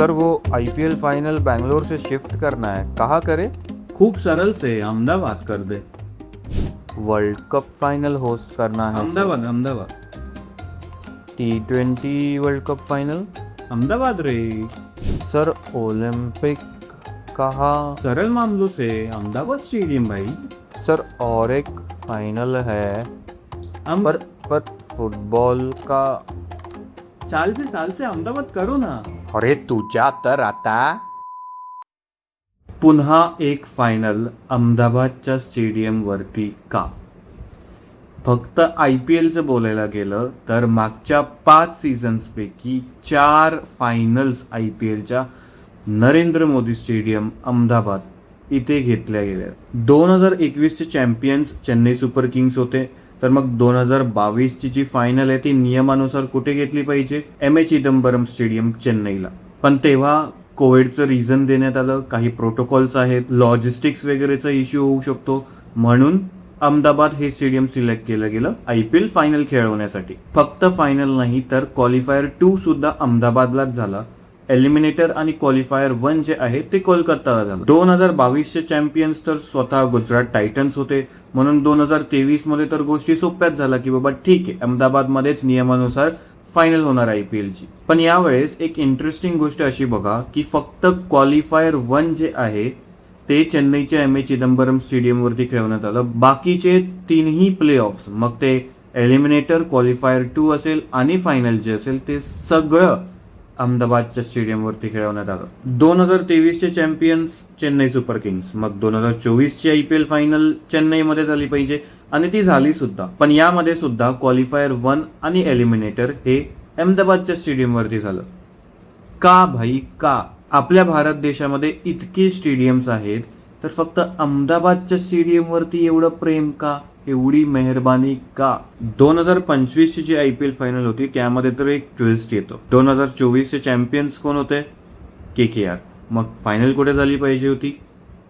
Sir वो IPL final Bangalore से shift करना है, कहाँ करे? खूप सरळ से अहमदाबाद कर दे. वर्ल्ड कप फाइनल होस्ट करना है. Ahmedabad Ahmedabad T20 world cup final. Ahmedabad रे. सर ओलंपिक कहाँ? सरळ मामलों से अहमदाबाद स्टेडियम भाई. सर और एक फाइनल है हम पर फुटबॉल का. चाल से अहमदाबाद करू ना. अरे तुझ्या तर आता. पुन्हा एक फायनल अहमदाबादच्या स्टेडियमवरती का? फक्त IPLचं बोलायला गेलं तर मागच्या 5 सीझन्सपैकी 4 फायनल्स IPLच्या नरेंद्र मोदी स्टेडियम अहमदाबाद इथे घेतल्या गेल्या. 2021चे चॅम्पियन्स चेन्नई सुपर किंग्स होते, तर मग 2022ची जी फायनल आहे ती नियमानुसार कुठे घेतली पाहिजे? MA चिदंबरम स्टेडियम चेन्नईला. पण तेव्हा कोविडचं रिझन देण्यात आलं, काही प्रोटोकॉल्स आहेत, लॉजिस्टिक्स वगैरेचा इश्यू होऊ शकतो, म्हणून अहमदाबाद हे स्टेडियम सिलेक्ट केलं गेलं IPL फायनल खेळवण्यासाठी. फक्त फायनल नाही तर क्वालिफायर 2 सुद्धा अहमदाबादलाच झाला. एलिमिनेटर आणि क्वालिफायर 1 जे आहे ते कोलकाताला झालं. 2022चे चॅम्पियन्स तर स्वतः गुजरात टायटन्स होते, म्हणून 2023 मध्ये तर गोष्टी सोप्याच झाल्या की बाबा ठीक आहे, अहमदाबादमध्येच नियमानुसार फायनल होणार IPLची. पण यावेळेस एक इंटरेस्टिंग गोष्ट अशी बघा की फक्त क्वालिफायर 1 जे आहे ते चेन्नईच्या MA चिदंबरम स्टेडियमवरती खेळवण्यात आलं. बाकीचे 3ही प्ले ऑफ्स, मग ते एलिमिनेटर, क्वालिफायर 2 असेल आणि फायनल जे असेल ते सगळं अहमदाबादच्या स्टेडियमवरती खेळवण्यात आलं. 2023चे चॅम्पियन्स चेन्नई सुपर किंग्स, मग 2024ची IPL फायनल चेन्नईमध्ये झाली पाहिजे आणि ती झाली सुद्धा. पण यामध्ये सुद्धा क्वालिफायर 1 आणि एलिमिनेटर हे अहमदाबादच्या स्टेडियमवरती झालं. का भाई का? आपल्या भारत देशामध्ये इतके स्टेडियम्स आहेत, तर फक्त अहमदाबादच्या स्टेडियमवरती एवढं प्रेम का, एवढी मेहरबानी का? 2025ची जी IPL फायनल होती त्यामध्ये तर एक ट्विस्ट येतो. 2024चे चॅम्पियन्स कोण होते? KKR. मग फायनल कुठे झाली पाहिजे होती?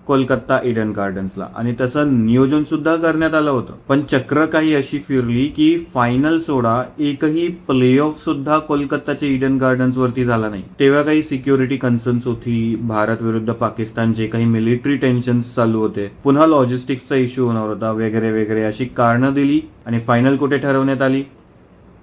कोलकाता ईडन गार्डन्सला, आणि तसं नियोजन सुद्धा करण्यात आलं होतं. पण चक्र काही अशी फिरली की फायनल सोडा, एकही प्ले ऑफ सुद्धा कोलकाताच्या ईडन गार्डन्स वरती झाला नाही. तेव्हा काही सिक्युरिटी कन्सर्न्स होती, भारत विरुद्ध पाकिस्तान जे काही मिलिटरी टेन्शन्स चालू होते, पुन्हा लॉजिस्टिक्सचा इश्यू होणार होता, वगैरे वगैरे अशी कारणं दिली आणि फायनल कुठे ठरवण्यात आली?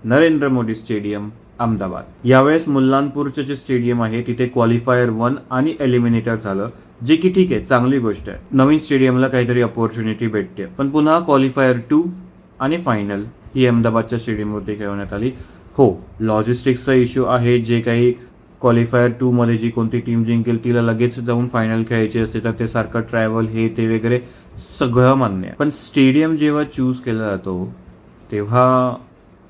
नरेंद्र मोदी स्टेडियम अहमदाबाद. यावेळेस मुल्लानपूरचे जे स्टेडियम आहे तिथे क्वालिफायर 1 आणि एलिमिनेटर झालं, जे की ठीक आहे, चांगली गोष्ट आहे. नवीन स्टेडियमला काहीतरी अपॉर्च्युनिटी भेटते. पण पुन्हा क्वालिफायर 2 आणि फायनल ही अहमदाबादच्या स्टेडियमवरती खेळवण्यात आली. हो, लॉजिस्टिक्सचा इश्यू आहे. जे काही क्वालिफायर 2 मध्ये जी कोणती टीम जिंकेल तिला लगेच जाऊन फायनल खेळायची असते, तर ते सारखं ट्रॅव्हल हे ते वगैरे सगळं मान्य आहे. पण स्टेडियम जेव्हा चूज केला जातो तेव्हा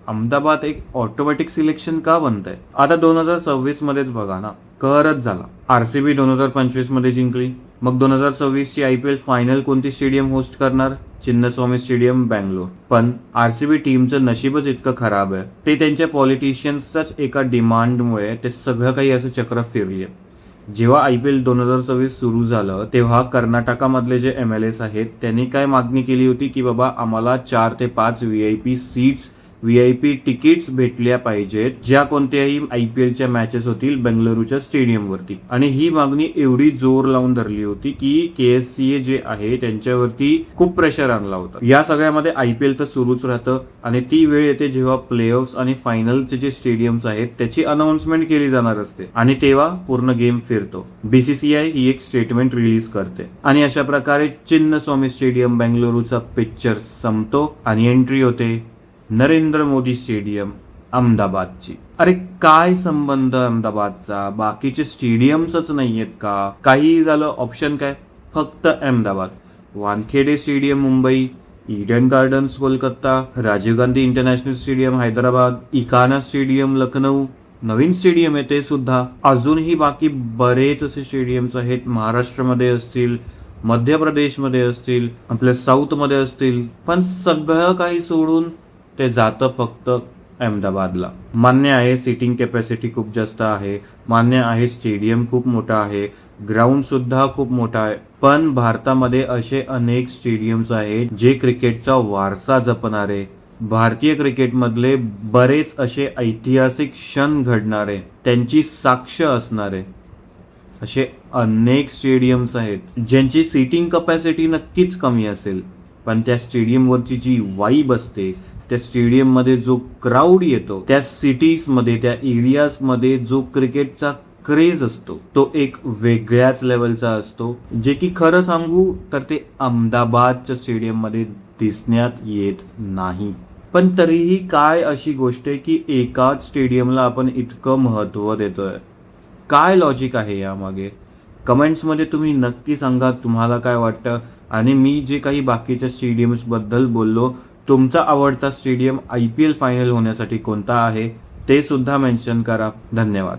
अहमदाबाद एक ऑटोमॅटिक सिलेक्शन का बनत आहे? आता 2026 मध्येच बघा ना, कहरच झाला. RCB 2025 मध्ये जिंकली. मग 2026ची IPL फायनल कोणती स्टेडियम होस्ट करणार? चिन्नस्वामी स्टेडियम बँगलोर. पण RCB टीमचं नशीबच इतकं खराब आहे, ते त्यांच्या पॉलिटिशियन्सच्याच एका डिमांडमुळे ते सगळं काही असं चक्र फिरले. जेव्हा IPL 2026 सुरू झालं तेव्हा कर्नाटकामधले जे MLAs आहेत त्यांनी काय मागणी केली होती की बाबा आम्हाला 4 ते 5 VIP सीट्स, VIP तिकीट्स भेटल्या पाहिजेत ज्या कोणत्याही IPLच्या मॅचेस होतील बेंगलुरूच्या स्टेडियमवरती. आणि ही मागणी एवढी जोर लावून धरली होती की KSCA जे आहे त्यांच्यावरती खूप प्रेशर आणला होता. या सगळ्यामध्ये IPL तर सुरूच राहतं आणि ती वेळ येते जेव्हा प्लेऑफ्स आणि फायनलचे जे स्टेडियम्स आहेत त्याची अनाउन्समेंट केली जाणार असते आणि तेव्हा पूर्ण गेम फिरतो. BCCI ही एक स्टेटमेंट रिलीज करते आणि अशा प्रकारे चिन्नस्वामी स्टेडियम बेंगलुरूचा पिक्चर संपतो आणि एंट्री होते नरेंद्र मोदी स्टेडियम अहमदाबादची. अरे काय संबंध अहमदाबादचा? बाकीचे स्टेडियम्सच नाहीयेत का? काही झालं, ऑप्शन काय? फक्त Ahmedabad. Wankhede stadium Mumbai, Eden gardens Kolkata, Rajiv Gandhi international stadium Hyderabad, Ekana stadium Lucknow, नवीन स्टेडियम आहे ते सुद्धा. अजूनही बाकी बरेच असे स्टेडियम्स आहेत, महाराष्ट्रामध्ये असतील, मध्य प्रदेशमध्ये असतील, आपल्या साऊथमध्ये असतील, पण सगळं काही सोडून ते जातं फक्त अहमदाबादला. मान्य आहे सीटिंग कॅपॅसिटी खूप जास्त आहे, मान्य आहे स्टेडियम खूप मोठा आहे, ग्राउंड सुद्धा खूप मोठा आहे, पण भारतामध्ये असे अनेक स्टेडियम्स आहेत जे क्रिकेटचा वारसा जपणारे, भारतीय क्रिकेटमधले बरेच असे ऐतिहासिक क्षण घडणारे, त्यांची साक्ष असणारे असे अनेक स्टेडियम्स आहेत ज्यांची सीटिंग कपॅसिटी नक्कीच कमी असेल, पण त्या स्टेडियमवरची जी वाईब असते, त्या स्टेडियममध्ये जो क्राऊड येतो, त्या सिटीजमध्ये त्या एरियाजमध्ये जो क्रिकेटचा क्रेज असतो तो एक वेगळ्याच लेवलचा असतो, जे की खरं सांगू तर ते अहमदाबादच्या स्टेडियममध्ये दिसण्यात येत नाही. पण तरीही काय अशी गोष्ट आहे की एकाच स्टेडियमला आपण इतकं महत्त्व देतोय? काय लॉजिक आहे यामागे? कमेंट्समध्ये तुम्ही नक्की सांगा तुम्हाला काय वाटतं. आणि मी जे काही बाकीच्या स्टेडियम्सबद्दल बोललो, तुमचा आवडता स्टेडियम IPL फायनल होण्यासाठी कोणता आहे ते सुद्धा मेन्शन करा. धन्यवाद.